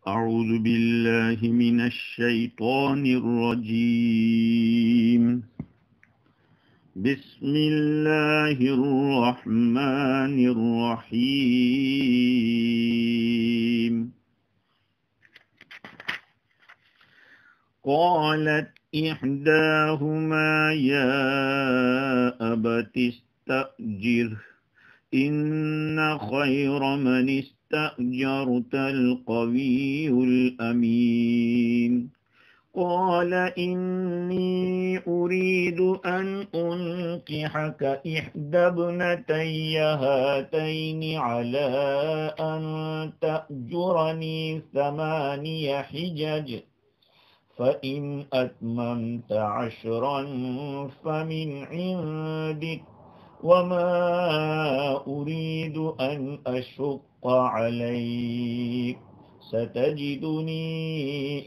أعوذ بالله من الشيطان الرجيم. بسم الله الرحمن الرحيم. قالت إحداهما يا أبت استأجره إن خير من استأجرت القوي الأمين. قال إني أريد أن أنكحك إحدى ابنتي هاتين على أن تأجرني 8 حجج فإن أتممت 10 فمن عندك وما أريد أن أشق عليك ستجدني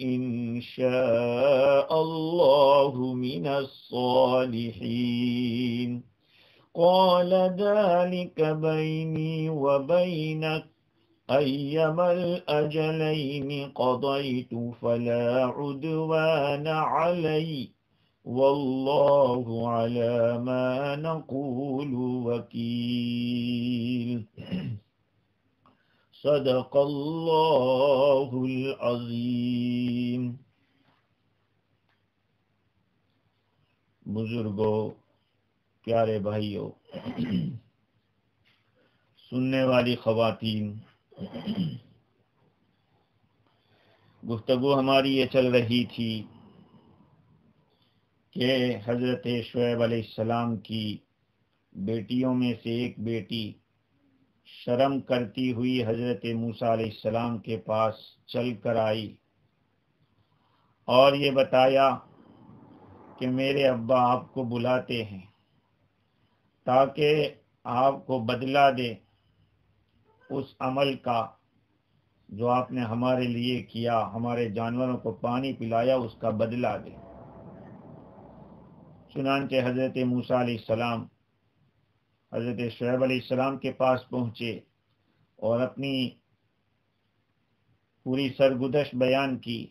إن شاء الله من الصالحين. قال ذلك بيني وبينك أيما الأجلين قضيت فلا عدوان علي والله على ما نقول وكيل. صدق اللہ العظیم. بزرگوں، پیارے بھائیوں، سننے والی خواتین، گفتگو ہماری یہ چل رہی تھی کہ حضرت شعیب علیہ السلام کی بیٹیوں میں سے ایک بیٹی شرم کرتی ہوئی حضرت موسیٰ علیہ السلام کے پاس چل کر آئی اور یہ بتایا کہ میرے ابا آپ کو بلاتے ہیں تاکہ آپ کو بدلہ دے اس عمل کا جو آپ نے ہمارے لیے کیا، ہمارے جانوروں کو پانی پلایا، اس کا بدلہ دے. چنانچہ حضرت موسیٰ علیہ السلام حضرت شعیب علیہ السلام کے پاس پہنچے اور اپنی پوری سرگزشت بیان کی.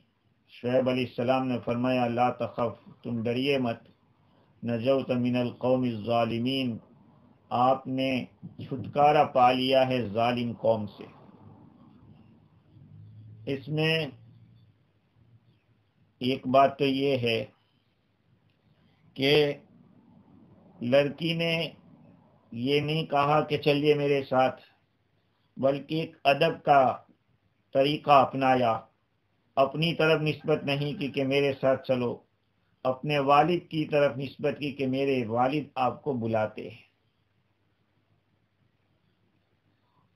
شعیب علیہ السلام نے فرمایا لا تخف، تم ڈریے مت، نجوت من القوم الظالمین، آپ نے چھٹکارا پا لیا ہے ظالم قوم سے. اس میں ایک بات تو یہ ہے کہ لڑکی نے یہ نہیں کہا کہ چلیے میرے ساتھ، بلکہ ایک ادب کا طریقہ اپنایا. اپنی طرف نسبت نہیں کی کہ میرے ساتھ چلو، اپنے والد کی طرف نسبت کی کہ میرے والد آپ کو بلاتے ہیں.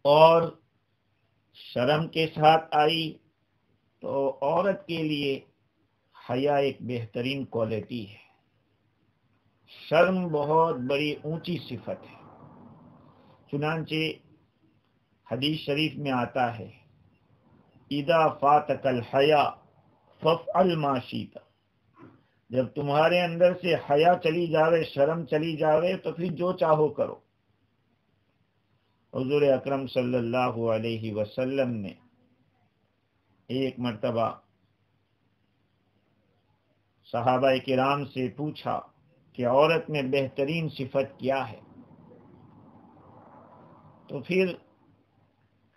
اور شرم کے ساتھ آئی. تو عورت کے لیے حیا ایک بہترین کوالٹی ہے. شرم بہت بڑی اونچی صفت ہے. چنانچہ حدیث شریف میں آتا ہے اذا فاتک الحیا فافعل ما شئت، جب تمہارے اندر سے حیا چلی جاوے، شرم چلی جاوے، تو پھر جو چاہو کرو. حضور اکرم صلی اللہ علیہ وسلم نے ایک مرتبہ صحابہ کرام سے پوچھا کہ عورت میں بہترین صفت کیا ہے؟ تو پھر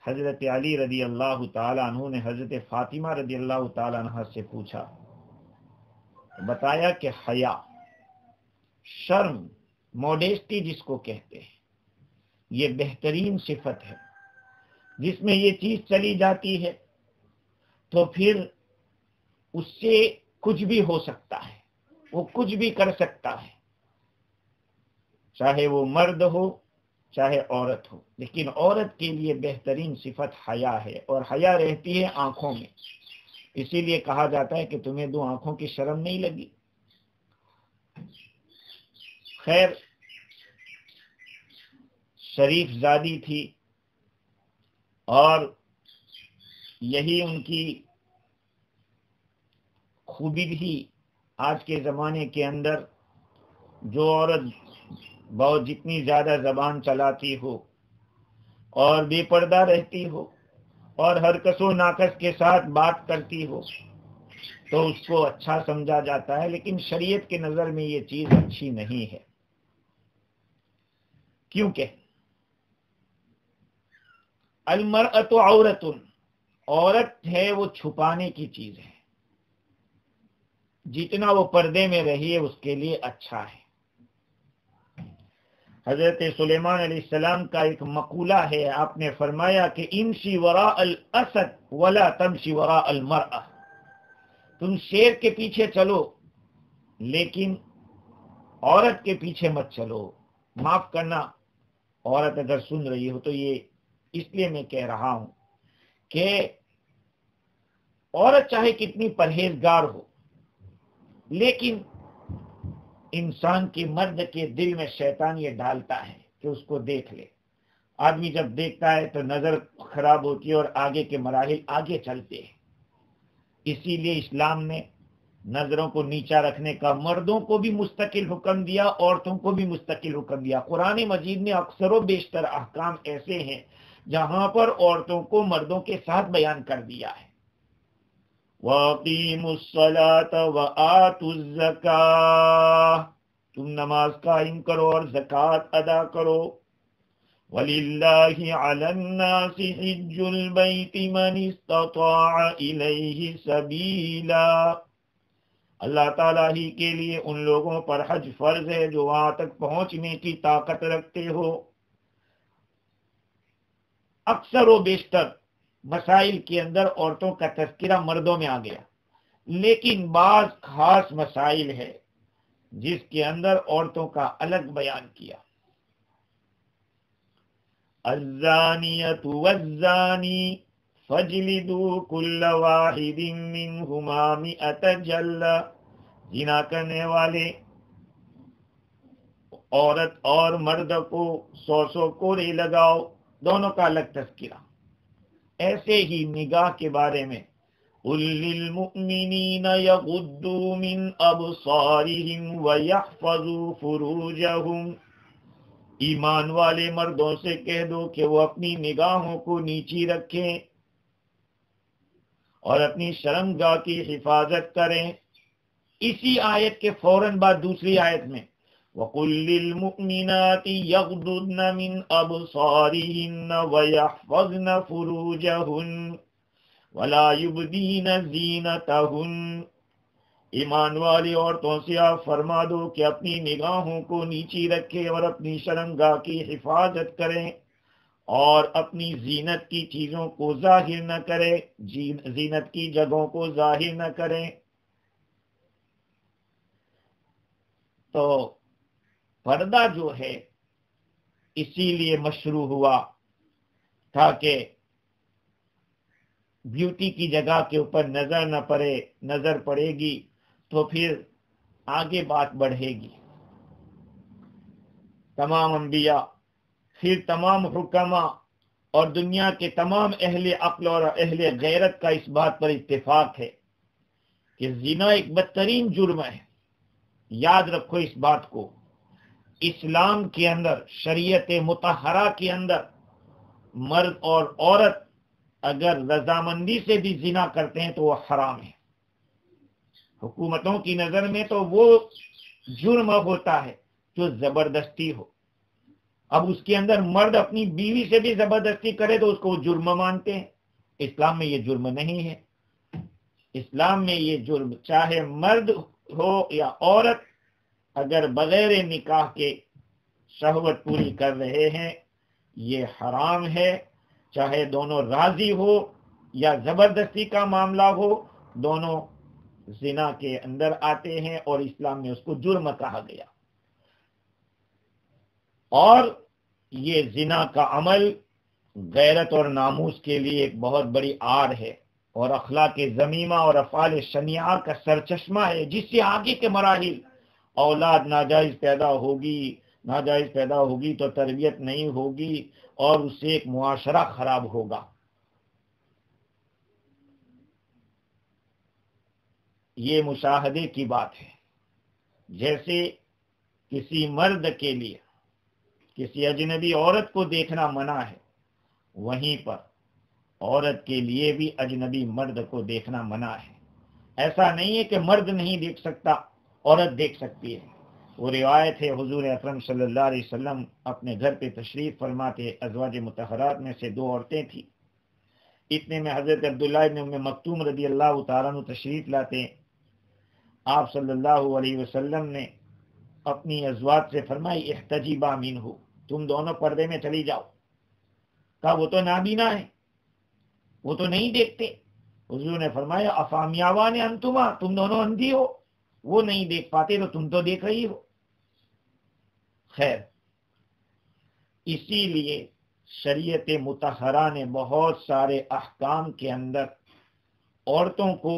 حضرت علی رضی اللہ تعالیٰ عنہ نے حضرت فاطمہ رضی اللہ تعالیٰ عنہ سے پوچھا، بتایا کہ حیا، شرم، موڈیسٹی جس کو کہتے ہیں، یہ بہترین صفت ہے. جس میں یہ چیز چلی جاتی ہے تو پھر اس سے کچھ بھی ہو سکتا ہے، وہ کچھ بھی کر سکتا ہے، چاہے وہ مرد ہو چاہے عورت ہو. لیکن عورت کے لیے بہترین صفت حیا ہے، اور حیا رہتی ہے آنکھوں میں. اسی لیے کہا جاتا ہے کہ تمہیں 2 آنکھوں کی شرم نہیں لگی. خیر، شریف زادی تھی اور یہی ان کی خوبی بھی. آج کے زمانے کے اندر جو عورت بہت جتنی زیادہ زبان چلاتی ہو اور بے پردہ رہتی ہو، اور ہر کس و ناکس کے ساتھ بات کرتی ہو تو اس کو اچھا سمجھا جاتا ہے، لیکن شریعت کے نظر میں یہ چیز اچھی نہیں ہے، کیونکہ المرأۃ عورت، عورت ہے وہ چھپانے کی چیز ہے، جتنا وہ پردے میں رہی ہے اس کے لیے اچھا ہے۔ حضرت سلیمان علیہ السلام کا ایک مقولہ ہے، آپ نے فرمایا کہ امشی وراء الاسد ولا تمشی وراء المرأة، تم شیر کے پیچھے چلو لیکن عورت کے پیچھے مت چلو۔ معاف کرنا عورت اگر سن رہی ہو تو یہ اس لیے میں کہہ رہا ہوں کہ عورت چاہے کتنی پرہیزگار ہو، لیکن انسان کے مرد کے دل میں شیطان یہ ڈالتا ہے کہ اس کو دیکھ لے۔ آدمی جب دیکھتا ہے تو نظر خراب ہوتی ہے اور آگے کے مراحل آگے چلتے ہیں۔ اسی لیے اسلام نے نظروں کو نیچا رکھنے کا مردوں کو بھی مستقل حکم دیا، عورتوں کو بھی مستقل حکم دیا۔ قرآن مجید میں اکثر و بیشتر احکام ایسے ہیں جہاں پر عورتوں کو مردوں کے ساتھ بیان کر دیا ہے۔ وَأَقِيمُوا الصَّلَاةَ وَآتُوا الزَّكَاةَ، تم نماز قائم کرو اور زکوٰۃ ادا کرو۔ وَلِلَّهِ عَلَى النَّاسِ حِجُّ الْبَيْتِ مَنِ اسْتَطَاعَ إِلَيْهِ سَبِيلًا، اللہ تعالیٰ ہی کے لیے ان لوگوں پر حج فرض ہے جو وہاں تک پہنچنے کی طاقت رکھتے ہو۔ اکثر و بیشتر مسائل کے اندر عورتوں کا تذکرہ مردوں میں آ گیا، لیکن بعض خاص مسائل ہے جس کے اندر عورتوں کا الگ بیان کیا۔ الزانیۃ والزانی فاجلدوا کل واحد منہما مئۃ جلدہ، زنا کرنے والے عورت اور مرد کو 100 کوڑے لگاؤ، دونوں کا الگ تذکرہ۔ ایسے ہی نگاہ کے بارے میں قُل لِّلْمُؤْمِنِينَ يَغُضُّوا مِنْ أَبْصَارِهِمْ وَيَحْفَظُوا فُرُوجَهُمْ، ایمان والے مردوں سے کہہ دو کہ وہ اپنی نگاہوں کو نیچی رکھیں اور اپنی شرمگاہ کی حفاظت کریں۔ اسی آیت کے فوراً بعد دوسری آیت میں وَقُل لِّلْمُؤْمِنَاتِ يَغْضُضْنَ مِنْ أَبْصَارِهِنَّ وَيَحْفَظْنَ فُرُوجَهُنَّ وَلَا يُبْدِينَ زِينَتَهُنَّ، ایمان والی عورتوں سے آپ فرما دو کہ اپنی نگاہوں کو نیچی رکھیں اور اپنی شرمگاہ کی حفاظت کریں اور اپنی زینت کی چیزوں کو ظاہر نہ کریں، زینت کی جگہوں کو ظاہر نہ کریں۔ تو پردہ جو ہے اسی لیے مشروع ہوا تاکہ بیوٹی کی جگہ کے اوپر نظر نہ پڑے، نظر پڑے گی تو پھر آگے بات بڑھے گی۔ تمام انبیاء، پھر تمام حکماء اور دنیا کے تمام اہل عقل اور اہل غیرت کا اس بات پر اتفاق ہے کہ زنا ایک بدترین جرم ہے۔ یاد رکھو اس بات کو، اسلام کے اندر، شریعت مطہرہ کے اندر مرد اور عورت اگر رضامندی سے بھی زنا کرتے ہیں تو وہ حرام ہے۔ حکومتوں کی نظر میں تو وہ جرم ہوتا ہے جو زبردستی ہو۔ اب اس کے اندر مرد اپنی بیوی سے بھی زبردستی کرے تو اس کو وہ جرم مانتے ہیں۔ اسلام میں یہ جرم نہیں ہے۔ اسلام میں یہ جرم چاہے مرد ہو یا عورت اگر بغیر نکاح کے شہوت پوری کر رہے ہیں یہ حرام ہے، چاہے دونوں راضی ہو یا زبردستی کا معاملہ ہو، دونوں زنا کے اندر آتے ہیں اور اسلام میں اس کو جرم کہا گیا۔ اور یہ زنا کا عمل غیرت اور ناموس کے لیے ایک بہت بڑی آڑ ہے اور اخلاق ذمیمہ اور افعال شنیعہ کا سرچشمہ ہے، جس سے آگے کے مراحل اولاد ناجائز پیدا ہوگی تو تربیت نہیں ہوگی اور اس سے ایک معاشرہ خراب ہوگا۔ یہ مشاہدے کی بات ہے۔ جیسے کسی مرد کے لیے کسی اجنبی عورت کو دیکھنا منع ہے، وہیں پر عورت کے لیے بھی اجنبی مرد کو دیکھنا منع ہے۔ ایسا نہیں ہے کہ مرد نہیں دیکھ سکتا، عورت دیکھ سکتی ہے۔ وہ روایت ہے حضور اکرم صلی اللہ علیہ وسلم اپنے گھر پہ تشریف فرماتے، ازواج مطہرات میں سے 2 عورتیں تھیں۔ اتنے میں حضرت عبداللہ ابن ام مکتوم رضی اللہ تعالیٰ عنہ تشریف لاتے ہیں۔ آپ صلی اللہ علیہ وسلم نے اپنی ازواج سے فرمائی احتجبا منہ، تم دونوں پردے میں چلی جاؤ۔ کہا وہ تو نابینا ہے، وہ تو نہیں دیکھتے۔ حضور نے فرمایا افامیاوان انتما، تم دونوں اندھی ہو، وہ نہیں دیکھ پاتے تو تم تو دیکھ رہی ہو۔ خیر، اسی لیے شریعت مطہرہ نے بہت سارے احکام کے اندر عورتوں کو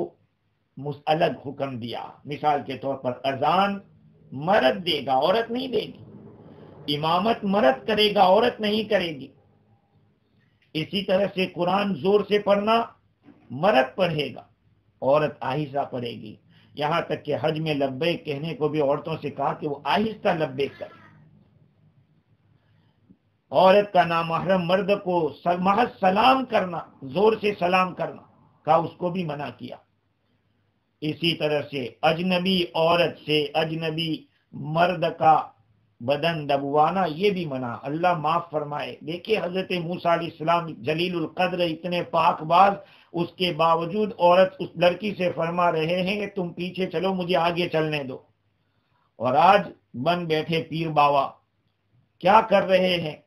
الگ حکم دیا۔ مثال کے طور پر اذان مرد دے گا، عورت نہیں دے گی۔ امامت مرد کرے گا، عورت نہیں کرے گی۔ اسی طرح سے قرآن زور سے پڑھنا مرد پڑھے گا، عورت آہستہ پڑھے گی۔ یہاں تک کہ حج میں لبیک کہنے کو بھی عورتوں سے کہا کہ وہ آہستہ لبیک کرے۔ عورت کا نامحرم مرد کو محض سلام کرنا، زور سے سلام کرنا کہا، اس کو بھی منع کیا۔ اسی طرح سے اجنبی عورت سے اجنبی مرد کا بدن دبوانا یہ بھی منع، اللہ معاف فرمائے۔ دیکھیں حضرت موسیٰ علیہ السلام جلیل القدر، اتنے پاک باز، اس کے باوجود عورت اس لڑکی سے فرما رہے ہیں کہ تم پیچھے چلو، مجھے آگے چلنے دو۔ اور آج بن بیٹھے پیر بابا کیا کر رہے ہیں،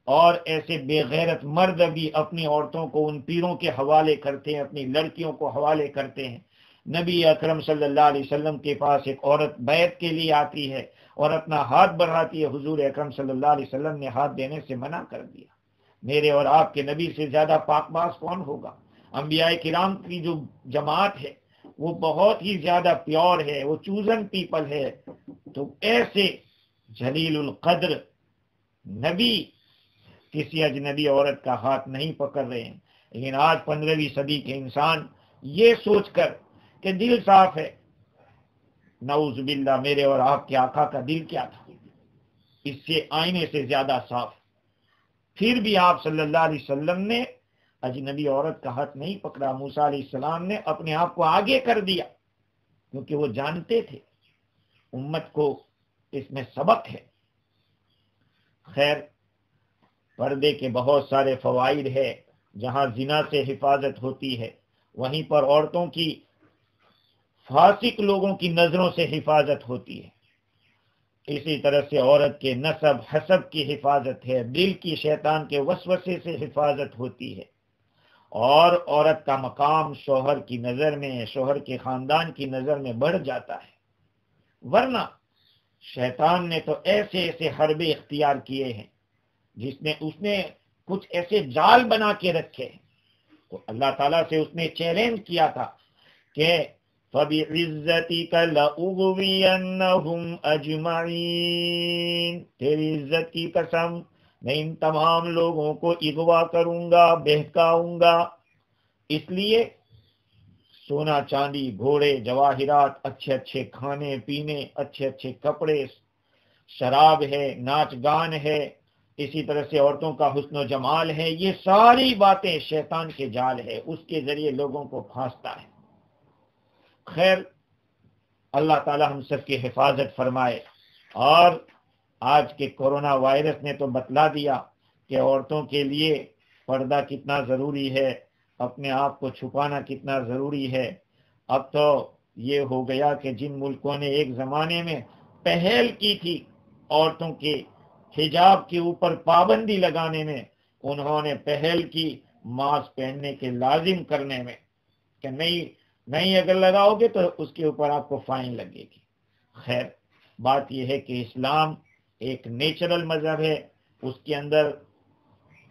اور ایسے بے غیرت مرد بھی اپنی عورتوں کو ان پیروں کے حوالے کرتے ہیں، اپنی لڑکیوں کو حوالے کرتے ہیں۔ نبی اکرم صلی اللہ علیہ وسلم کے پاس ایک عورت بیعت کے لیے آتی ہے اور اپنا ہاتھ بڑھاتی ہے، حضور اکرم صلی اللہ علیہ وسلم نے ہاتھ دینے سے منع کر دیا۔ میرے اور آپ کے نبی سے زیادہ پاک باز کون ہوگا؟ انبیاء کرام کی جو جماعت ہے وہ بہت ہی زیادہ پیور ہے، وہ چوزن پیپل ہے۔ تو ایسے جلیل القدر نبی کسی اجنبی عورت کا ہاتھ نہیں پکڑ رہے ہیں۔ لیکن آج 15ویں صدی کے انسان یہ سوچ کر کہ دل صاف ہے، نعوذ باللہ، میرے اور آپ کے آقا کا دل کیا تھا؟ اس سے آئینے سے زیادہ صاف۔ پھر بھی آپ صلی اللہ علیہ وسلم نے اجنبی عورت کا ہاتھ نہیں پکڑا۔ موسیٰ علیہ السلام نے اپنے آپ کو آگے کر دیا، کیونکہ وہ جانتے تھے امت کو اس میں سبق ہے۔ خیر، پردے کے بہت سارے فوائد ہے۔ جہاں زنا سے حفاظت ہوتی ہے، وہیں پر عورتوں کی فاسق لوگوں کی نظروں سے حفاظت ہوتی ہے۔ اسی طرح سے عورت کے نسب حسب کی حفاظت ہے، دل کی شیطان کے وسوسے سے حفاظت ہوتی ہے، اور عورت کا مقام شوہر کی نظر میں، شوہر کے خاندان کی نظر میں بڑھ جاتا ہے۔ ورنہ شیطان نے تو ایسے ایسے حربے اختیار کیے ہیں، اس نے کچھ ایسے جال بنا کے رکھے ہیں۔ تو اللہ تعالیٰ سے اس نے چیلنج کیا تھا کہ فَبِعِزَّتِكَ لَأُغْوِيَنَّهُمْ أَجْمَعِينَ، تیری عزت کی قسم میں ان تمام لوگوں کو اغوا کروں گا، بہکاؤں گا۔ اس لیے سونا چاندی، گھوڑے، جواہرات، اچھے اچھے کھانے پینے، اچھے اچھے کپڑے، شراب ہے، ناچ گان ہے، اسی طرح سے عورتوں کا حسن و جمال ہے، یہ ساری باتیں شیطان کے جال ہے، اس کے ذریعے لوگوں کو پھانستا ہے۔ خیر، اللہ تعالی ہم سب کی حفاظت فرمائے۔ اور آج کے کورونا وائرس نے تو بتلا دیا کہ عورتوں کے لیے پردہ کتنا ضروری ہے، اپنے آپ کو چھپانا کتنا ضروری ہے۔ اب تو یہ ہو گیا کہ جن ملکوں نے ایک زمانے میں پہل کی تھی عورتوں کے حجاب کے اوپر پابندی لگانے میں، انہوں نے پہل کی ماسک پہننے کے لازم کرنے میں، کہ نہیں اگر لگاؤ گے تو اس کے اوپر آپ کو فائن لگے گی۔ خیر، بات یہ ہے کہ اسلام ایک نیچرل مذہب ہے، اس کے اندر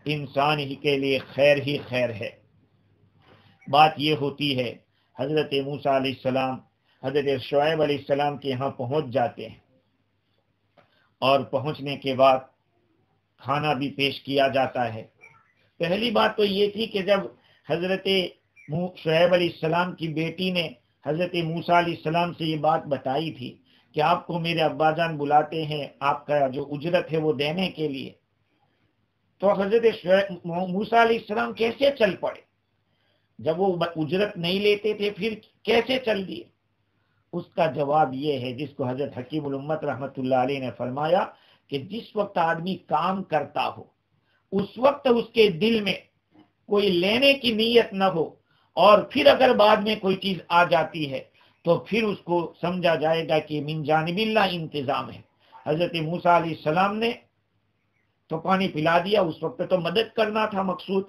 انسان ہی کے لیے خیر ہی خیر ہے۔ بات یہ ہوتی ہے، حضرت موسیٰ علیہ السلام حضرت شعیب علیہ السلام کے یہاں پہنچ جاتے ہیں، اور پہنچنے کے بعد کھانا بھی پیش کیا جاتا ہے۔ پہلی بات تو یہ تھی کہ جب حضرت شعیب علیہ السلام کی بیٹی نے حضرت موسیٰ علیہ السلام سے یہ بات بتائی تھی کہ آپ کو میرے ابا جان بلاتے ہیں آپ کا جو اجرت ہے وہ دینے کے لیے، تو حضرت موسیٰ علیہ السلام کیسے چل پڑے؟ جب وہ اجرت نہیں لیتے تھے پھر کیسے چل دیے؟ اس کا جواب یہ ہے جس کو حضرت حکیم الامت رحمت اللہ علیہ نے فرمایا کہ جس وقت آدمی کام کرتا ہو اس وقت اس کے دل میں کوئی لینے کی نیت نہ ہو، اور پھر اگر بعد میں کوئی چیز آ جاتی ہے تو پھر اس کو سمجھا جائے گا کہ من جانب اللہ انتظام ہے۔ حضرت موسیٰ علیہ السلام نے تو پانی پلا دیا، اس وقت تو مدد کرنا تھا مقصود،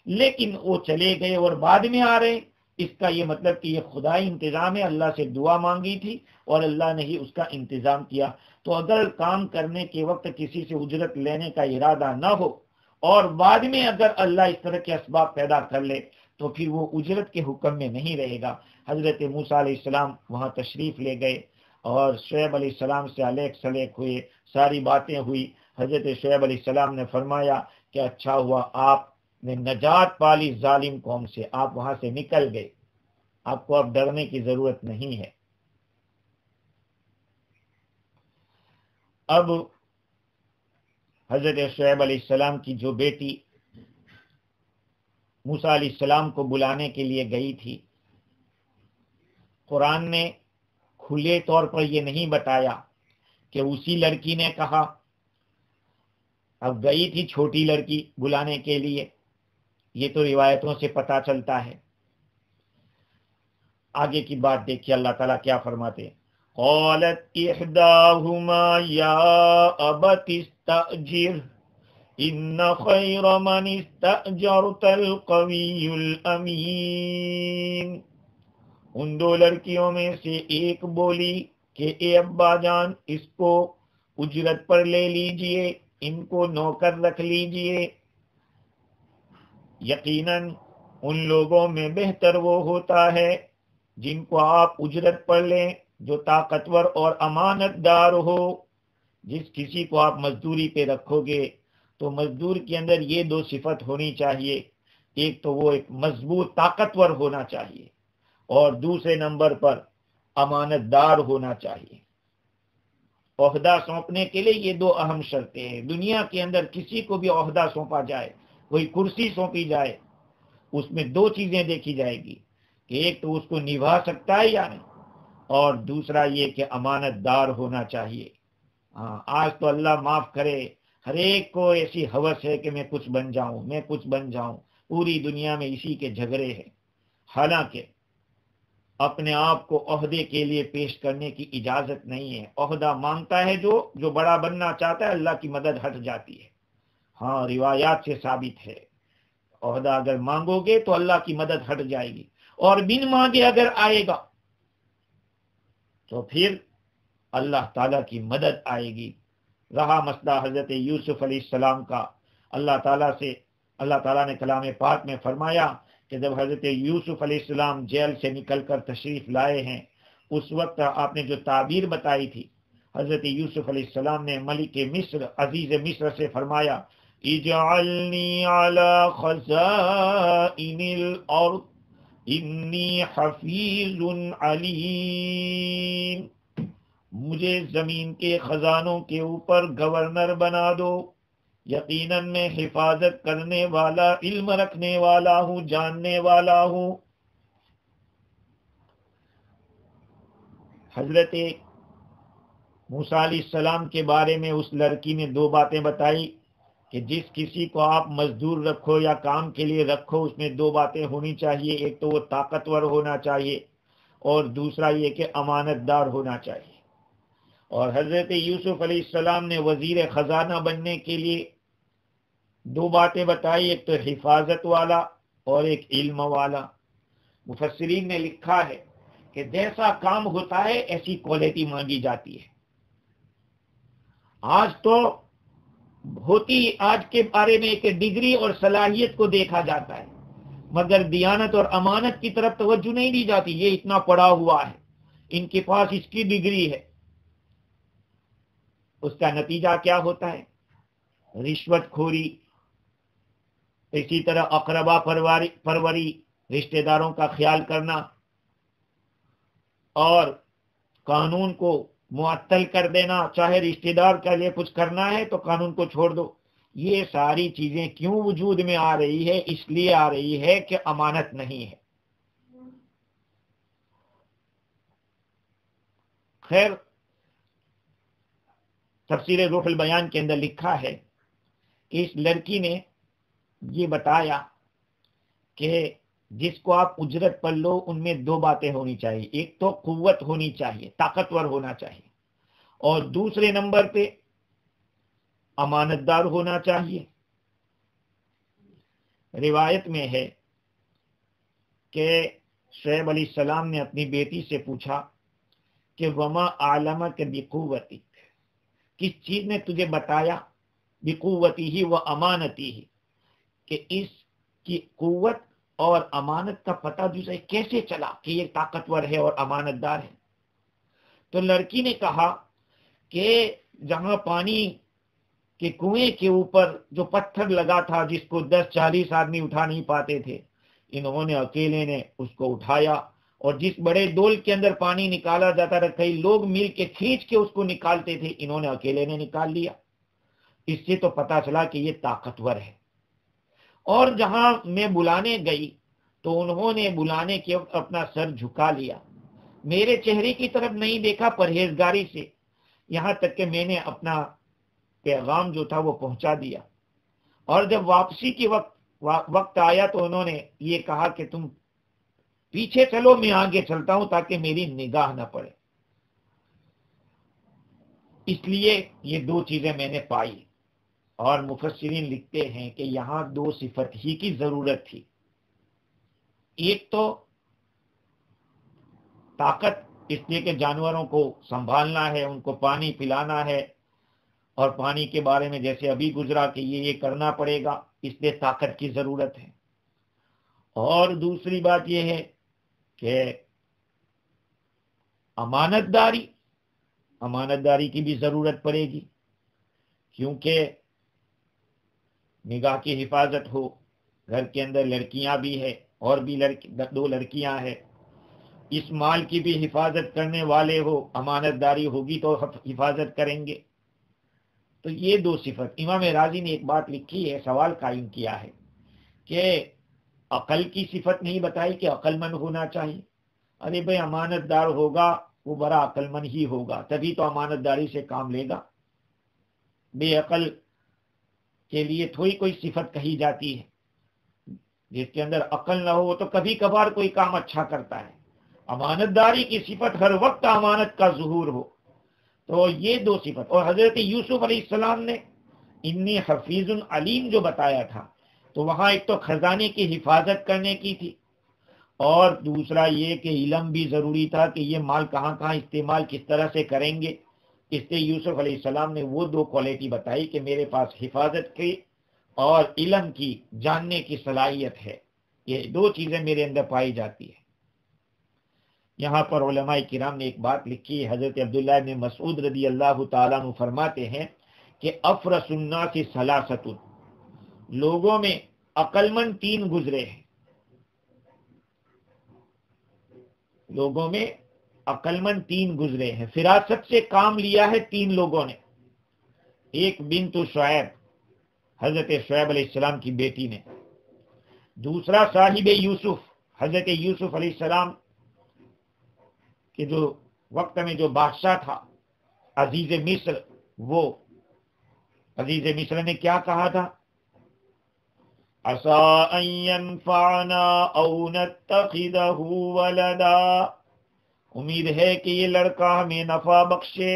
لیکن وہ چلے گئے اور بعد میں آ رہے، اس کا یہ مطلب کہ یہ خدائی انتظام ہے، اللہ سے دعا مانگی تھی اور اللہ نے ہی اس کا انتظام کیا۔ تو اگر کام کرنے کے وقت کسی سے اجرت لینے کا ارادہ نہ ہو اور بعد میں اگر اللہ اس طرح کے اسباب پیدا کر لے تو پھر وہ اجرت کے حکم میں نہیں رہے گا۔ حضرت موسیٰ علیہ السلام وہاں تشریف لے گئے اور شعیب علیہ السلام سے الیک سلیک ہوئے، ساری باتیں ہوئی۔ حضرت شعیب علیہ السلام نے فرمایا کہ اچھا ہوا آپ نے نجات پالی ظالم قوم سے، آپ وہاں سے نکل گئے، آپ کو اب ڈرنے کی ضرورت نہیں ہے۔ اب حضرت شعیب علیہ السلام کی جو بیٹی موسیٰ علیہ السلام کو بلانے کے لیے گئی تھی، قرآن نے کھلے طور پر یہ نہیں بتایا کہ اسی لڑکی نے کہا، اب گئی تھی چھوٹی لڑکی بلانے کے لیے، یہ تو روایتوں سے پتا چلتا ہے۔ آگے کی بات دیکھیے اللہ تعالیٰ کیا فرماتے ہیں، قالت احداہما یا ابت استأجر ان خیر من استأجرت القوی الامین۔ ان دو لڑکیوں میں سے ایک بولی کہ اے ابا جان اس کو اجرت پر لے لیجئے، ان کو نوکر رکھ لیجئے، یقیناً ان لوگوں میں بہتر وہ ہوتا ہے جن کو آپ اجرت پر لیں جو طاقتور اور امانت دار ہو۔ جس کسی کو آپ مزدوری پہ رکھو گے تو مزدور کے اندر یہ دو صفت ہونی چاہیے، ایک تو وہ ایک مضبوط طاقتور ہونا چاہیے اور دوسرے نمبر پر امانت دار ہونا چاہیے۔ عہدہ سونپنے کے لیے یہ دو اہم شرطیں ہیں۔ دنیا کے اندر کسی کو بھی عہدہ سونپا جائے، کوئی کرسی سونپی جائے، اس میں دو چیزیں دیکھی جائے گی کہ ایک تو اس کو نبھا سکتا ہے یا نہیں، اور دوسرا یہ کہ امانت دار ہونا چاہیے۔ آج تو اللہ معاف کرے ہر ایک کو ایسی ہوس ہے کہ میں کچھ بن جاؤں، میں کچھ بن جاؤں، پوری دنیا میں اسی کے جھگڑے ہیں۔ حالانکہ اپنے آپ کو عہدے کے لیے پیش کرنے کی اجازت نہیں ہے۔ عہدہ مانگتا ہے جو بڑا بننا چاہتا ہے، اللہ کی مدد ہٹ جاتی ہے۔ ہاں روایات سے ثابت ہے، عہدہ اگر مانگو گے تو اللہ کی مدد ہٹ جائے گی، اور بن مانگے اگر آئے گا تو پھر اللہ تعالیٰ کی مدد آئے گی۔ رہا مسئلہ حضرت یوسف علیہ السلام کا، اللہ تعالیٰ نے کلام پاک میں فرمایا کہ جب حضرت یوسف علیہ السلام جیل سے نکل کر تشریف لائے ہیں، اس وقت آپ نے جو تعبیر بتائی تھی، حضرت یوسف علیہ السلام نے ملک مصر عزیز مصر سے فرمایا اجعلنی علی خزائن الارض انی حفیظ علیم، مجھے زمین کے خزانوں کے اوپر گورنر بنا دو، یقیناً میں حفاظت کرنے والا، علم رکھنے والا ہوں، جاننے والا ہوں۔ حضرت موسیٰ علیہ السلام کے بارے میں اس لڑکی نے دو باتیں بتائی کہ جس کسی کو آپ مزدور رکھو یا کام کے لیے رکھو اس میں دو باتیں ہونی چاہیے، ایک تو وہ طاقتور ہونا چاہیے اور دوسرا یہ کہ امانت دار ہونا چاہیے۔ اور حضرت یوسف علیہ السلام نے وزیر خزانہ بننے کے لیے دو باتیں بتائی، ایک تو حفاظت والا اور ایک علم والا۔ مفسرین نے لکھا ہے کہ جیسا کام ہوتا ہے ایسی کوالٹی مانگی جاتی ہے۔ آج تو ہوتی آج کے بارے میں ایک ڈگری اور صلاحیت کو دیکھا جاتا ہے، مگر دیانت اور امانت کی طرف توجہ نہیں دی جاتی۔ یہ اتنا پڑھا ہوا ہے، ان کے پاس اس کی ڈگری ہے، اس کا نتیجہ کیا ہوتا ہے؟ رشوت خوری، اسی طرح اقربا پروری، رشتہ داروں کا خیال کرنا، اور قانون کو معطل کر دینا، چاہے رشتہ دار کے لیے کچھ کرنا ہے تو قانون کو چھوڑ دو۔ یہ ساری چیزیں کیوں وجود میں آ رہی ہے؟ اس لیے آ رہی ہے کہ امانت نہیں ہے۔ خیر، تفسیر روح البیان کے اندر لکھا ہے کہ اس لڑکی نے یہ بتایا کہ جس کو آپ اجرت پر لو ان میں دو باتیں ہونی چاہیے، ایک تو قوت ہونی چاہیے، طاقتور ہونا چاہیے، اور دوسرے نمبر پہ امانت دار ہونا چاہیے۔ روایت میں ہے کہ شعیب علیہ السلام نے اپنی بیٹی سے پوچھا کہ وما علمک بقوتی، کس چیز نے تجھے بتایا بقوتی ہی و امانتی ہی، کہ اس کی قوت اور امانت کا پتہ تجھے کیسے چلا کہ یہ طاقتور ہے اور امانت دار ہے؟ تو لڑکی نے کہا کہ جہاں پانی کے کنویں کے اوپر جو پتھر لگا تھا جس کو 10-40 آدمی اٹھا نہیں پاتے تھے، انہوں نے اکیلے نے اس کو اٹھایا، اور جس بڑے ڈول کے اندر پانی نکالا جاتا تھا کئی لوگ مل کے کھینچ کے اس کو نکالتے تھے، انہوں نے اکیلے نے نکال لیا۔ اس سے تو پتا چلا کہ یہ طاقتور ہے۔ اور جہاں میں بلانے گئی تو انہوں نے بلانے کے وقت اپنا سر جھکا لیا، میرے چہرے کی طرف نہیں دیکھا پرہیزگاری سے، یہاں تک کہ میں نے اپنا پیغام جو تھا وہ پہنچا دیا۔ اور جب واپسی کے وقت آیا تو انہوں نے یہ کہا کہ تم پیچھے چلو، میں آگے چلتا ہوں تاکہ میری نگاہ نہ پڑے۔ اس لیے یہ دو چیزیں میں نے پائی، اور مفسرین لکھتے ہیں کہ یہاں دو صفت ہی کی ضرورت تھی۔ ایک تو طاقت، اس لیے کہ جانوروں کو سنبھالنا ہے، ان کو پانی پلانا ہے، اور پانی کے بارے میں جیسے ابھی گزرا کہ یہ کرنا پڑے گا، اس لیے طاقت کی ضرورت ہے۔ اور دوسری بات یہ ہے کہ امانت داری کی بھی ضرورت پڑے گی، کیونکہ نگاہ کی حفاظت ہو، گھر کے اندر لڑکیاں بھی ہے، اور بھی دو لڑکیاں ہیں، اس مال کی بھی حفاظت کرنے والے ہو، امانت داری ہوگی تو حفاظت کریں گے۔ تو یہ دو صفت۔ امام راضی نے ایک بات لکھی ہے، سوال قائم کیا ہے کہ عقل کی صفت نہیں بتائی کہ عقل مند ہونا چاہیے؟ ارے بھائی، امانت دار ہوگا وہ بڑا عقل مند ہی ہوگا، تبھی تو امانت داری سے کام لے گا۔ بے عقل کے لیے تھوڑی کوئی صفت کہی جاتی ہے، جس کے اندر عقل نہ ہو تو کبھی کبھار کوئی کام اچھا کرتا ہے۔ امانت داری کی صفت ہر وقت امانت کا ظہور ہو، تو یہ دو صفت۔ اور حضرت یوسف علیہ السلام نے انی حفیظ علیم جو بتایا تھا، تو وہاں ایک تو خزانے کی حفاظت کرنے کی تھی، اور دوسرا یہ کہ علم بھی ضروری تھا کہ یہ مال کہاں کہاں استعمال کس طرح سے کریں گے۔ اس لیے یوسف علیہ السلام نے وہ دو کوالٹی بتائی کہ میرے پاس حفاظت کی اور علم کی، جاننے کی صلاحیت ہے، یہ دو چیزیں میرے اندر پائی جاتی ہے۔ یہاں پر علماء کرام نے ایک بات لکھی ہے، حضرت عبداللہ بن مسعود رضی اللہ تعالیٰ عنہ فرماتے ہیں کہ افرس الناس ثلاثۃ، لوگوں میں عقل مند تین گزرے ہیں، لوگوں میں عقل مند تین گزرے ہیں، فراست سے کام لیا ہے تین لوگوں نے۔ ایک بنت شعیب، حضرت شعیب علیہ السلام کی بیٹی نے، دوسرا صاحب یوسف، حضرت یوسف علیہ السلام کہ جو وقت میں جو بادشاہ تھا عزیز مصر، وہ عزیز مصر نے کیا کہا تھا؟ عَسَىٰ أَن يَنفَعَنَا أَوْ نَتَّخِذَهُ وَلَدًا، امید ہے کہ یہ لڑکا ہمیں نفع بخشے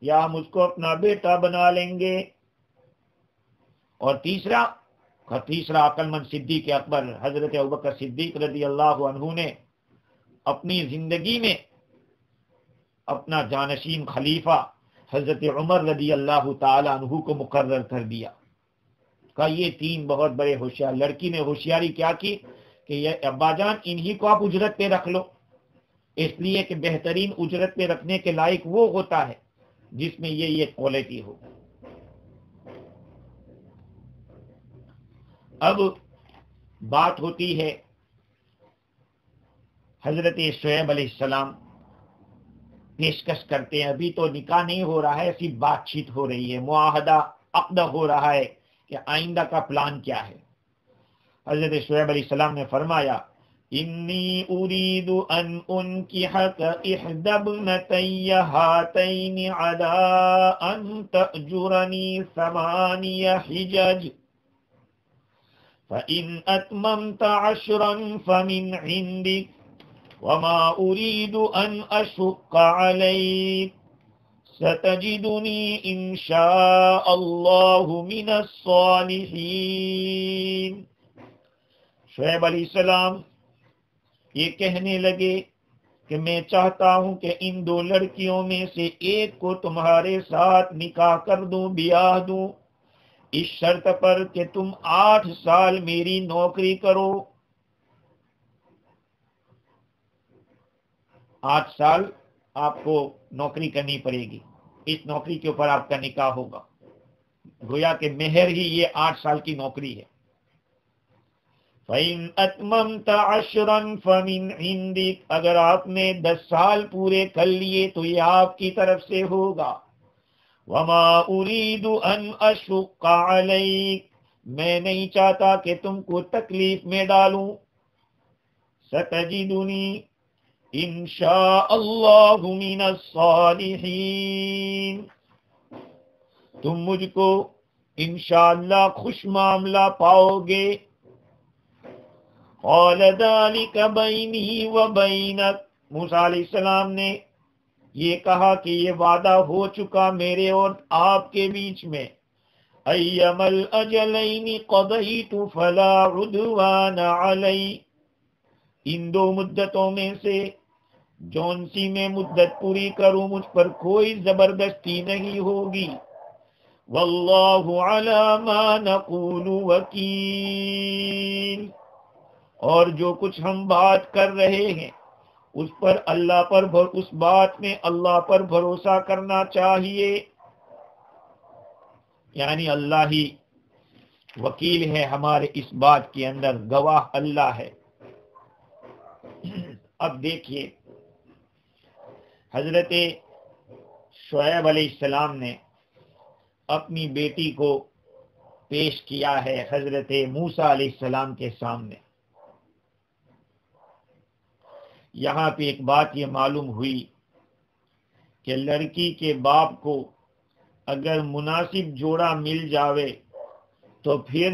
یا ہم اس کو اپنا بیٹا بنا لیں گے۔ اور تیسرا عقل مند صدیق اکبر حضرت ابوبکر صدیق رضی اللہ عنہ نے اپنی زندگی میں اپنا جانشین خلیفہ حضرت عمر رضی اللہ تعالی عنہ کو مقرر کر دیا۔ کہا یہ تین بہت بڑے ہوشیار۔ لڑکی نے ہوشیاری کیا کی کہ یہ ابا جان انہی کو آپ اجرت پہ رکھ لو، اس لیے کہ بہترین اجرت پہ رکھنے کے لائق وہ ہوتا ہے جس میں یہ کوالٹی ہو۔ اب بات ہوتی ہے حضرت شعیب علیہ السلام پیشکش کرتے ہیں، ابھی تو نکاح نہیں ہو رہا ہے، ایسی بات چیت ہو رہی ہے، معاہدہ عقد ہو رہا ہے کہ آئندہ کا پلان کیا ہے۔ حضرت شعیب علیہ السلام نے فرمایا انی اريد ان انكحك احدى ابنتي هاتين على ان تأجرني 8 حجج فإن أتممت 10 فمن عندك وما أريد أن أشق عليك ستجدني إن شاء الله من الصالحين۔ شعیب علیہ السلام یہ کہنے لگے کہ میں چاہتا ہوں کہ ان 2 لڑکیوں میں سے ایک کو تمہارے ساتھ نکاح کر دوں، بیاہ دوں، اس شرط پر کہ تم 8 سال میری نوکری کرو۔ 8 سال آپ کو نوکری کرنی پڑے گی، اس نوکری کے اوپر آپ کا نکاح ہوگا۔ گویا کہ مہر ہی یہ 8 سال کی نوکری ہے۔ فَإِنْ أَتْمَمْتَ 10 فَمِنْ عِنْدِكَ، اگر آپ نے 10 سال پورے کر لیے تو یہ آپ کی طرف سے ہوگا۔ وَمَا أُرِيدُ أَنْ أَشُقَّ عَلَيْكَ، میں نہیں چاہتا کہ تم کو تکلیف میں ڈالوں۔ سَتَجِدُنِي إِنْ شَاءَ اللَّهُ مِنَ الصَّالِحِينَ، تم مجھ کو انشاءاللہ خوش معاملہ پاؤ گے۔ قال ذلك بینی و بینک، موسیٰ علیہ السلام نے یہ کہا کہ یہ وعدہ ہو چکا میرے اور آپ کے بیچ میں۔ ایما الاجلین قضیت فلا عدوان علی، ان 2 مدتوں میں سے جون سی میں مدت پوری کروں مجھ پر کوئی زبردستی نہیں ہوگی۔ واللہ علی ما نقول وکیل، اور جو کچھ ہم بات کر رہے ہیں اس بات میں اللہ پر بھروسہ کرنا چاہیے، یعنی اللہ ہی وکیل ہے ہمارے اس بات کے اندر، گواہ اللہ ہے۔ اب دیکھیے حضرت شعیب علیہ السلام نے اپنی بیٹی کو پیش کیا ہے حضرت موسیٰ علیہ السلام کے سامنے۔ یہاں پہ ایک بات یہ معلوم ہوئی کہ لڑکی کے باپ کو اگر مناسب جوڑا مل جاوے تو پھر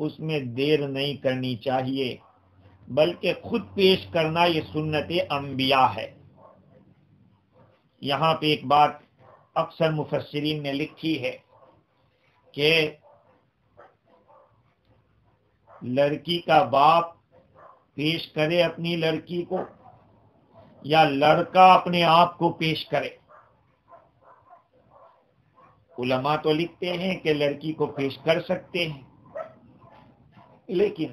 اس میں دیر نہیں کرنی چاہیے، بلکہ خود پیش کرنا یہ سنت انبیاء ہے۔ یہاں پہ ایک بات اکثر مفسرین نے لکھی ہے کہ لڑکی کا باپ پیش کرے اپنی لڑکی کو یا لڑکا اپنے آپ کو پیش کرے۔ علماء تو لکھتے ہیں کہ لڑکی کو پیش کر سکتے ہیں، لیکن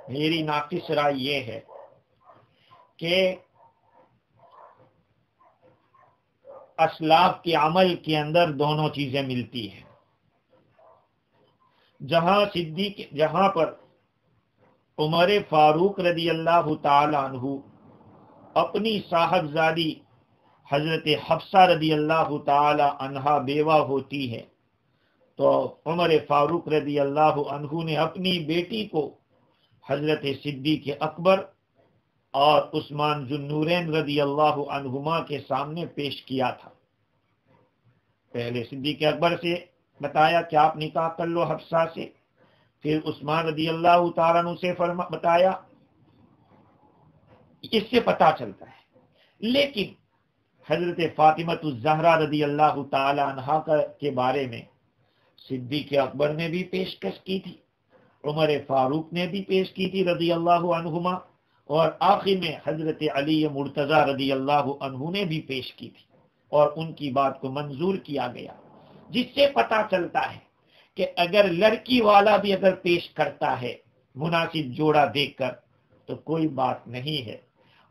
میری ناقص رائے یہ ہے کہ اسلاف کے عمل کے اندر دونوں چیزیں ملتی ہیں۔ جہاں پر عمر فاروق رضی اللہ تعالی عنہ اپنی صاحبزادی حضرت حفصہ رضی اللہ تعالی عنہا بیوہ ہوتی ہے، تو عمر فاروق رضی اللہ عنہ نے اپنی بیٹی کو حضرت صدیق اکبر اور عثمان ذو النورین رضی اللہ عنہما کے سامنے پیش کیا تھا۔ پہلے صدیق اکبر سے بتایا کہ آپ نکاح کر لو حفصہ سے، پھر عثمان رضی اللہ تعالیٰ عنہ سے بتایا۔ اس سے پتہ چلتا ہے، لیکن حضرت فاطمہ الزہرا رضی اللہ تعالی عنہا کے بارے میں صدیق اکبر نے بھی پیشکش کی تھی، عمر فاروق نے بھی پیش کی تھی رضی اللہ عنہما، اور آخر میں حضرت علی مرتضی رضی اللہ عنہ نے بھی پیش کی تھی، اور ان کی بات کو منظور کیا گیا، جس سے پتہ چلتا ہے کہ اگر لڑکی والا بھی اگر پیش کرتا ہے مناسب جوڑا دیکھ کر تو کوئی بات نہیں ہے،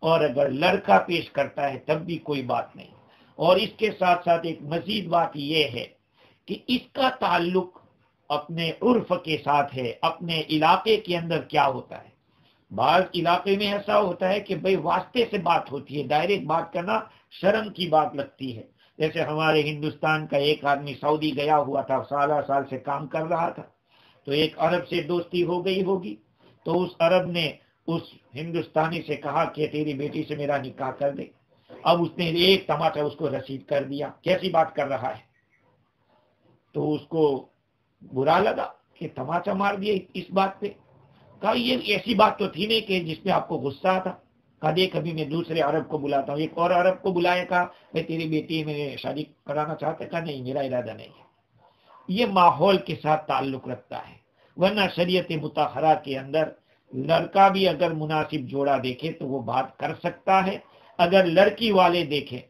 اور اگر لڑکا پیش کرتا ہے تب بھی کوئی بات نہیں۔ اور اس کے ساتھ ساتھ ایک مزید بات یہ ہے کہ اس کا تعلق اپنے عرف کے ساتھ ہے، اپنے علاقے کے اندر کیا ہوتا ہے۔ بعض علاقے میں ایسا ہوتا ہے کہ بھئی واسطے سے بات ہوتی ہے، ڈائریکٹ بات کرنا شرم کی بات لگتی ہے، جیسے ہمارے ہندوستان کا ایک آدمی سعودی گیا ہوا تھا، سال سے کام کر رہا تھا، تو ایک عرب سے دوستی ہو گئی ہوگی، تو اس عرب نے اس ہندوستانی سے کہا کہ تیری بیٹی سے میرا نکاح کر دے. اب اس نے ایک ٹماٹر اس کو رسید کر دیا، کیسی بات کر رہا ہے. تو اس کو برا لگا کہ تماچا مار دیا اس بات پہ. کہا یہ ایسی بات تو تھی نہیں کہ جس پہ آپ کو غصہ تھا. کہا دیکھ کبھی میں دوسرے عرب کو بلاتا ہوں. ایک اور عرب کو بلایا، کہا میں تیری بیٹی میں شادی کرانا چاہتا. کہا نہیں، میرا ارادہ نہیں ہے. یہ ماحول کے ساتھ تعلق رکھتا ہے، ورنہ شریعت مطہرہ کے اندر لڑکا بھی اگر مناسب جوڑا دیکھے تو وہ بات کر سکتا ہے. اگر لڑکی والے دیکھیں،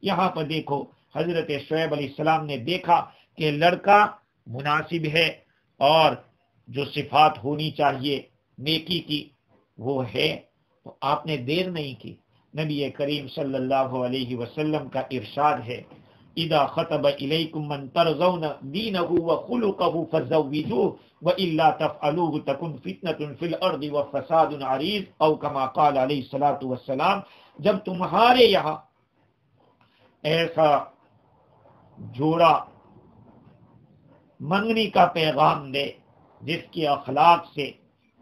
یہاں پر دیکھو حضرت شعیب علیہ السلام نے دیکھا کہ لڑکا مناسب ہے اور جو صفات ہونی چاہیے نیکی کی وہ ہے، تو آپ نے دیر نہیں کی. نبی کریم صلی اللہ علیہ وسلم کا ارشاد ہے اذا خطب الیکم من ترضون دینہ وخلقہ فزوجوہ والا تفعلوہ تکن فتنۃ فی الارض وفساد عریض او کما قال علیہ الصلوۃ والسلام. جب تمہارے یہاں ایسا جوڑا منگنی کا پیغام دے جس کے اخلاق سے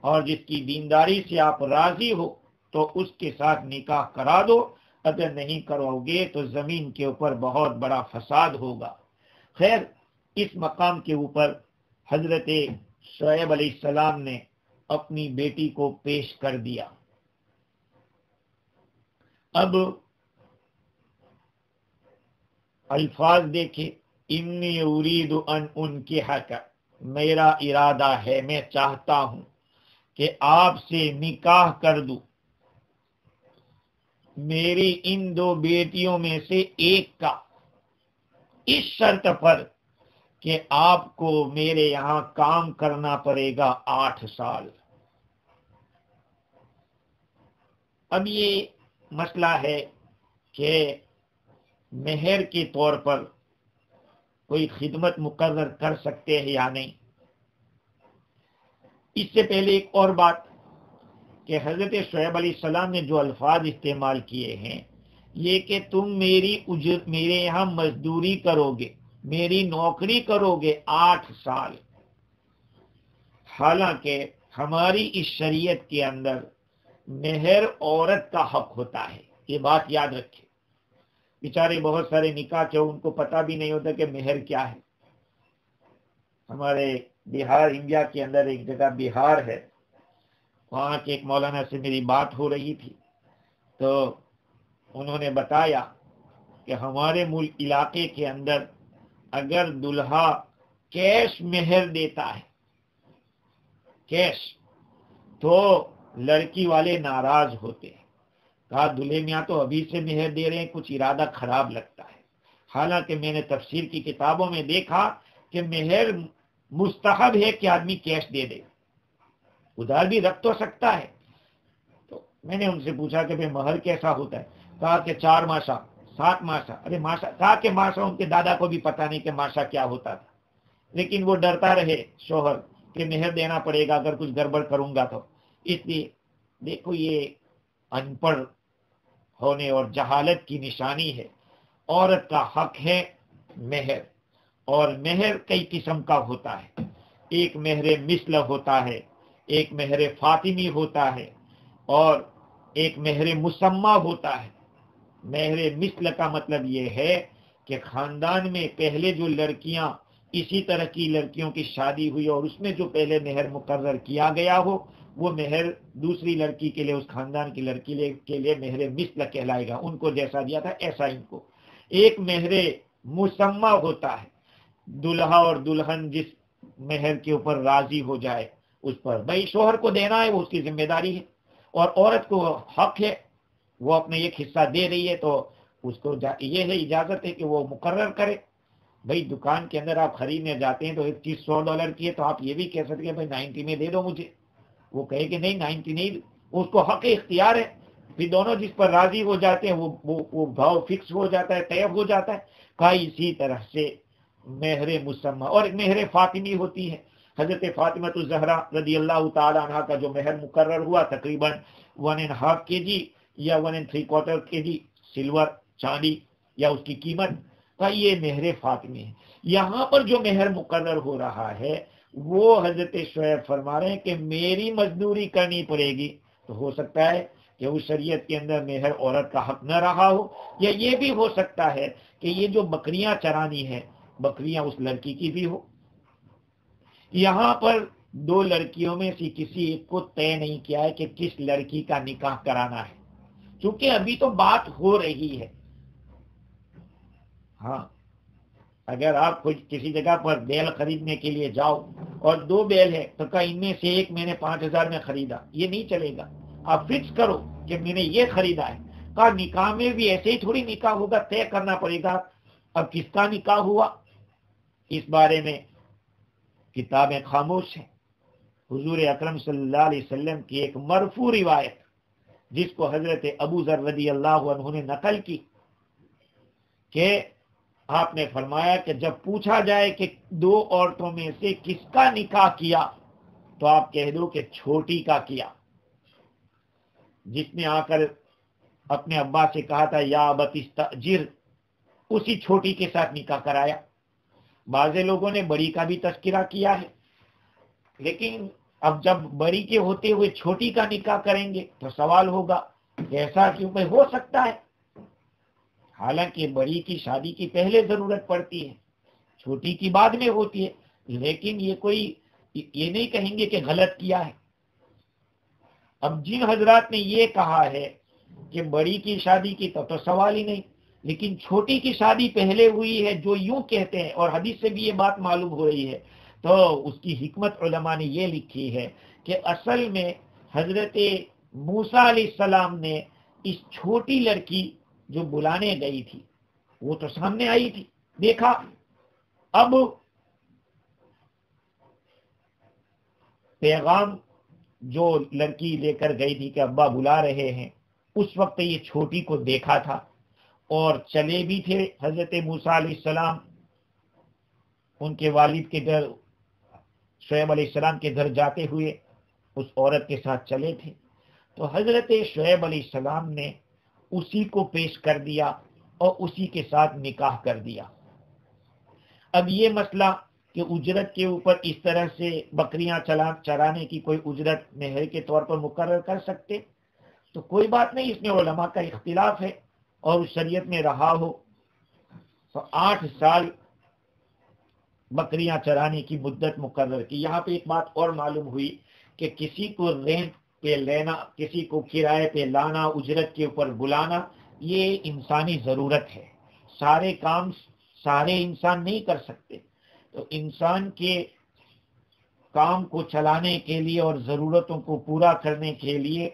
اور جس کی دینداری سے آپ راضی ہو تو اس کے ساتھ نکاح کرا دو. اگر نہیں کرو گے تو زمین کے اوپر بہت بڑا فساد ہوگا. خیر، اس مقام کے اوپر حضرت شعیب علیہ السلام نے اپنی بیٹی کو پیش کر دیا. اب الفاظ دیکھیں، انی ارید ان انکحک، میرا ارادہ ہے، میں چاہتا ہوں کہ آپ سے نکاح کر دوں میری ان دو بیٹیوں میں سے ایک کا، اس شرط پر کہ آپ کو میرے یہاں کام کرنا پڑے گا 8 سال. اب یہ مسئلہ ہے کہ مہر کے طور پر کوئی خدمت مقرر کر سکتے ہیں یا نہیں. اس سے پہلے ایک اور بات کہ حضرت شعیب علیہ السلام نے جو الفاظ استعمال کیے ہیں یہ کہ تم میرے یہاں مزدوری کرو گے، میری نوکری کرو گے 8 سال. حالانکہ ہماری اس شریعت کے اندر مہر عورت کا حق ہوتا ہے، یہ بات یاد رکھیں. بیچارے بہت سارے نکاح کے ان کو پتہ بھی نہیں ہوتا کہ مہر کیا ہے. ہمارے بہار انڈیا کے اندر ایک جگہ بہار ہے، وہاں کے ایک مولانا سے میری بات ہو رہی تھی تو انہوں نے بتایا کہ ہمارے ملک علاقے کے اندر اگر دلہا کیش مہر دیتا ہے، کیش، تو لڑکی والے ناراض ہوتے ہیں. کہا دلہے میاں تو ابھی سے مہر دے رہے ہیں، کچھ ارادہ خراب لگتا ہے. حالانکہ میں نے تفسیر کی کتابوں میں دیکھا کہ مہر مستحب ہے کہ آدمی کیش دے دے، ادھار بھی رکھ تو سکتا ہے. تو میں نے ان سے پوچھا کہ بھئی مہر کیسا ہوتا ہے؟ کہا کہ 4 ماشا 7 ماشا. ارے ماشا، کہا کہ ماشا ان کے دادا کو بھی پتہ نہیں کہ ماشا کیا ہوتا تھا، لیکن وہ ڈرتا رہے شوہر کہ مہر دینا پڑے گا اگر کچھ گڑبڑ کروں گا تو. اس لیے دیکھو یہ ان پڑھ ہونے اور جہالت کی نشانی ہے. عورت کا حق ہے مہر، اور مہر کئی قسم کا ہوتا ہے. ایک مہر مثل ہوتا ہے، ایک مہر فاطمی ہوتا ہے، اور ایک مہر مسمہ ہوتا ہے. مہر مثل کا مطلب یہ ہے کہ خاندان میں پہلے جو لڑکیاں اسی طرح کی لڑکیوں کی شادی ہوئی اور اس میں جو پہلے مہر مقرر کیا گیا ہو وہ مہر دوسری لڑکی کے لیے، اس خاندان کی لڑکی کے لیے مہر مثل کہلائے گا. ان کو جیسا دیا تھا ایسا ان کو. ایک مہر مسمہ ہوتا ہے، دلہا اور دلہن جس مہر کے اوپر راضی ہو جائے اس پر بھائی شوہر کو دینا ہے، وہ اس کی ذمہ داری ہے، اور عورت کو حق ہے، وہ اپنے ایک حصہ دے رہی ہے تو اس کو یہ ہے اجازت ہے کہ وہ مقرر کرے. بھائی دکان کے اندر آپ خریدنے جاتے ہیں تو ایک چیز $100 کی ہے تو آپ یہ بھی کہہ سکتے ہیں بھائی 90 میں دے دو مجھے. وہ کہے کہ نہیں 90 نہیں، اس کو حق اختیار ہے. پھر دونوں جس پر راضی ہو جاتے ہیں وہ بھاؤ فکس ہو جاتا ہے، طے ہو جاتا ہے. کہا اسی طرح سے مہر مسمہ. اور ایک مہر فاطمی ہوتی ہے. حضرت فاطمہ الزہرا رضی اللہ تعالی عنہ کا جو مہر مقرر ہوا تقریباً 1.5 kg یا 1 3/4 kg سلور چاندی یا اس کی قیمت، کہ یہ مہر فاطمی ہے۔ یہاں پر جو مہر مقرر ہو رہا ہے وہ حضرت شعیب فرما رہے ہیں کہ میری مزدوری کرنی پڑے گی۔ تو ہو سکتا ہے کہ اس شریعت کے اندر مہر عورت کا حق نہ رہا ہو، یا یہ بھی ہو سکتا ہے کہ یہ جو بکریاں چرانی ہے بکریاں اس لڑکی کی بھی ہو۔ یہاں پر دو لڑکیوں میں سے کسی ایک کو طے نہیں کیا ہے کہ کس لڑکی کا نکاح کرانا ہے، چونکہ ابھی تو بات ہو رہی ہے۔ ہاں، اگر آپ کسی جگہ پر بیل خریدنے کے لیے جاؤ اور دو بیل ہے تو کہ ان میں سے ایک میں نے 5,000 میں خریدا، یہ نہیں چلے گا۔ آپ فکس کرو کہ میں نے یہ خریدا ہے۔ کہا نکاح میں بھی ایسے ہی تھوڑی نکاح ہوگا، طے کرنا پڑے گا اب کس کا نکاح ہوا۔ اس بارے میں کتابیں خاموش ہیں۔ حضور اکرم صلی اللہ علیہ وسلم کی ایک مرفوع روایت جس کو حضرت ابو ذر رضی اللہ عنہ نے نقل کی کہ آپ نے فرمایا کہ جب پوچھا جائے کہ دو عورتوں میں سے کس کا نکاح کیا تو آپ کہہ دو کہ چھوٹی کا کیا، جس نے آ کر اپنے ابا سے کہا تھا یا ابت استاجر، اسی چھوٹی کے ساتھ نکاح کرایا۔ بعض لوگوں نے بڑی کا بھی تذکرہ کیا ہے، لیکن اب جب بڑی کے ہوتے ہوئے چھوٹی کا نکاح کریں گے تو سوال ہوگا ایسا کیوں کہ ہو سکتا ہے، حالانکہ بڑی کی شادی کی پہلے ضرورت پڑتی ہے، چھوٹی کی بعد میں ہوتی ہے، لیکن یہ نہیں کہیں گے کہ غلط کیا ہے۔ اب جن حضرات نے یہ کہا ہے کہ بڑی کی شادی کی تو سوال ہی نہیں، لیکن چھوٹی کی شادی پہلے ہوئی ہے جو یوں کہتے ہیں، اور حدیث سے بھی یہ بات معلوم ہو رہی ہے، تو اس کی حکمت علماء نے یہ لکھی ہے کہ اصل میں حضرت موسیٰ علیہ السلام نے اس چھوٹی لڑکی جو بلانے گئی تھی وہ تو سامنے آئی تھی، دیکھا، اب پیغام جو لڑکی لے کر گئی تھی کہ ابا بلا رہے ہیں، اس وقت یہ چھوٹی کو دیکھا تھا اور چلے بھی تھے حضرت موسیٰ علیہ السلام ان کے والد کے گھر، شعیب علیہ السلام کے گھر جاتے ہوئے اس عورت کے ساتھ چلے تھے، تو حضرت شعیب علیہ السلام نے اسی کو پیش کر دیا اور اسی کے ساتھ نکاح کر دیا۔ اب یہ مسئلہ کہ اجرت کے اوپر اس طرح سے بکریاں چرانے کی کوئی اجرت مہر کے طور پر مقرر کر سکتے تو کوئی بات نہیں، اس میں علماء کا اختلاف ہے اور اس شریعت میں رہا ہو تو 8 سال بکریاں چرانے کی مدت مقرر کی۔ یہاں پہ ایک بات اور معلوم ہوئی کہ کسی کو رینٹ پہ لینا، کسی کو کرائے پہ لانا، اجرت کے اوپر بلانا، یہ انسانی ضرورت ہے، سارے کام سارے انسان نہیں کر سکتے، تو انسان کے کام کو چلانے کے لیے اور ضرورتوں کو پورا کرنے کے لیے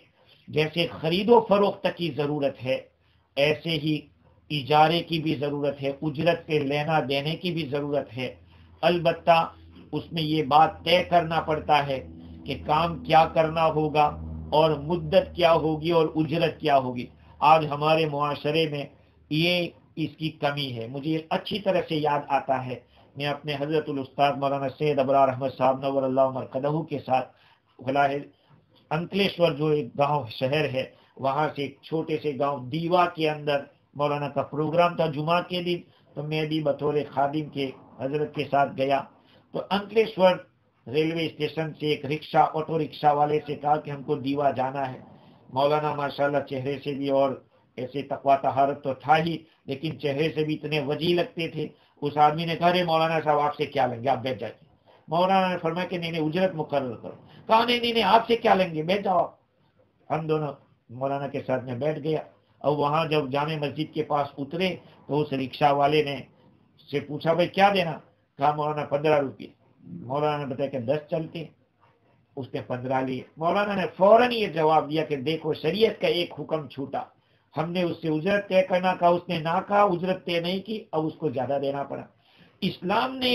جیسے خرید و فروخت کی ضرورت ہے ایسے ہی اجارے کی بھی ضرورت ہے، اجرت پہ لینا دینے کی بھی ضرورت ہے۔ البتہ اس میں یہ بات طے کرنا پڑتا ہے کہ کام کیا کرنا ہوگا اور مدت کیا ہوگی اور اجرت کیا ہوگی۔ آج ہمارے معاشرے میں یہ اس کی کمی ہے۔ مجھے اچھی طرح سے یاد آتا ہے، میں اپنے حضرت الاستاذ مولانا سید ابرار احمد صاحب نور اللہ مرقدہ کے ساتھ انکلیشور جو ایک گاؤں شہر ہے وہاں سے ایک چھوٹے سے گاؤں دیوا کے اندر مولانا کا پروگرام تھا جمعہ کے دن، تو میں بھی بطور خادم کے حضرت کے ساتھ گیا، تو انکلیشور ریلوے اسٹیشن سے ایک رکشہ آٹو رکشہ والے سے کہا کہ ہم کو دیوا جانا ہے۔ مولانا ماشاءاللہ چہرے سے بھی اور ایسے تقویٰ طہارت تو تھا ہی، لیکن چہرے سے بھی اتنے وجیح لگتے تھے۔ اس آدمی نے کہا رے مولانا صاحب آپ سے کیا لیں گے، آپ بیٹھ جائیے۔ مولانا نے فرمایا کہ نہیں اجرت مقرر کرو۔ کہا نہیں آپ سے کیا لیں گے، بیٹھ جاؤ۔ ہم دونوں مولانا کے ساتھ میں بیٹھ گیا، اور وہاں جب جامع مسجد کے پاس اترے تو اس رکشہ والے نے سے پوچھا بھائی کیا دینا، کہا مولانا 15 روپے۔ مولانا نے بتایا کہ 10 چلتے، اس نے 15 لیے۔ مولانا نے فوراً یہ جواب دیا کہ دیکھو شریعت کا ایک حکم چھوٹا، ہم نے اس سے اجرت طے کرنا کہا، اس نے نہ کہا، اجرت طے نہیں کی، اب اس کو زیادہ دینا پڑا۔ اسلام نے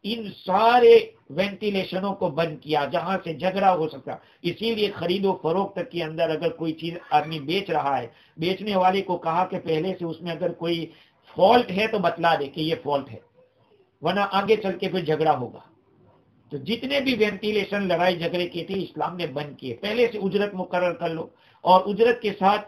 ان سارے وینٹیلیشنوں کو بند کیا جہاں سے جھگڑا ہو سکتا، اسی لیے خرید و فروخت کے اندر اگر کوئی چیز آدمی بیچ رہا ہے، بیچنے والے کو کہا کہ پہلے سے اس میں اگر کوئی فالٹ ہے تو بتلا دے کہ یہ فالٹ ہے، ورنہ آگے چل کے پھر جھگڑا ہوگا۔ تو جتنے بھی وینٹیلیشن لڑائی جھگڑے کے تھے اسلام نے بند کیے، پہلے سے اجرت مقرر کر لو، اور اجرت کے ساتھ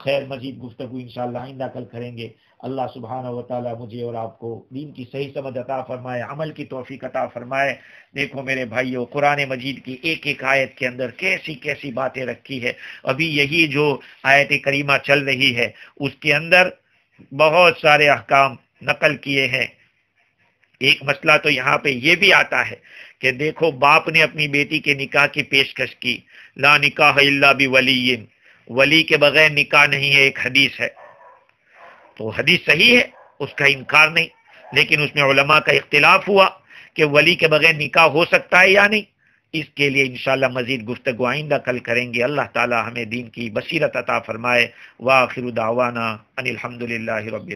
خیر مزید گفتگو انشاءاللہ آئندہ کل کریں گے۔ اللہ سبحانہ و تعالی مجھے اور آپ کو دین کی صحیح سمجھ عطا فرمائے، عمل کی توفیق عطا فرمائے۔ دیکھو میرے بھائیو، قرآن مجید کی ایک ایک آیت کے اندر کیسی کیسی باتیں رکھی ہے۔ ابھی یہی جو آیت کریمہ چل رہی ہے اس کے اندر بہت سارے احکام نقل کیے ہیں۔ ایک مسئلہ تو یہاں پہ یہ بھی آتا ہے کہ دیکھو باپ نے اپنی بیٹی کے نکاح کی پیشکش کی، لا نکاح الا بولی، ولی کے بغیر نکاح نہیں ہے، ایک حدیث ہے، تو حدیث صحیح ہے، اس کا انکار نہیں، لیکن اس میں علماء کا اختلاف ہوا کہ ولی کے بغیر نکاح ہو سکتا ہے یا نہیں۔ اس کے لیے انشاءاللہ مزید گفتگو آئندہ کل کریں گے۔ اللہ تعالی ہمیں دین کی بصیرت عطا فرمائے۔ وآخر دعوانا ان الحمدللہ رب